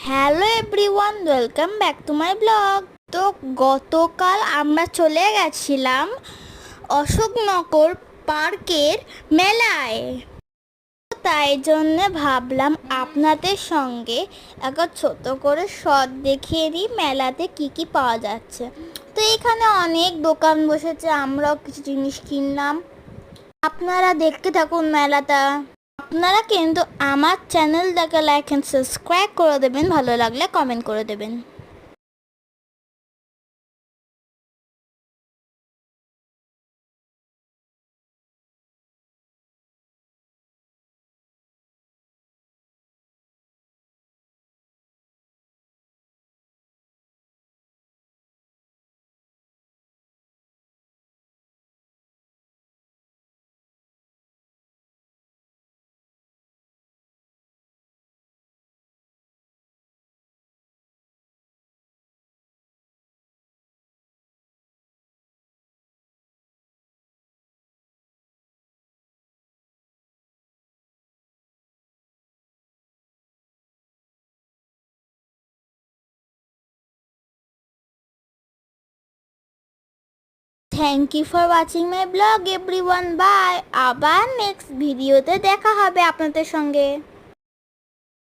Hello everyone, welcome back to my blog. তো গতকাল আমরা চলে গেছিলাম অশোকনগর পার্কের মেলায়। তাই জন্য ভাবলাম আপনাদের সঙ্গে একটা ছোট করে শর্ট দেখিয়ে দিই মেলাতে কি কি পাওয়া যাচ্ছে। তো এখানে অনেক দোকান বসেছে, আমরাও কিছু জিনিস কিনলাম। আপনারা দেখতে থাকুন মেলাটা। আপনারা কিন্তু আমার চ্যানেলটাকে লাইক অ্যান্ড সাবস্ক্রাইব করে দেবেন, ভালো লাগলে কমেন্ট করে দেবেন। Thank you for watching my blog everyone, bye. আবার নেক্সট ভিডিওতে দেখা হবে আপনাদের সঙ্গে।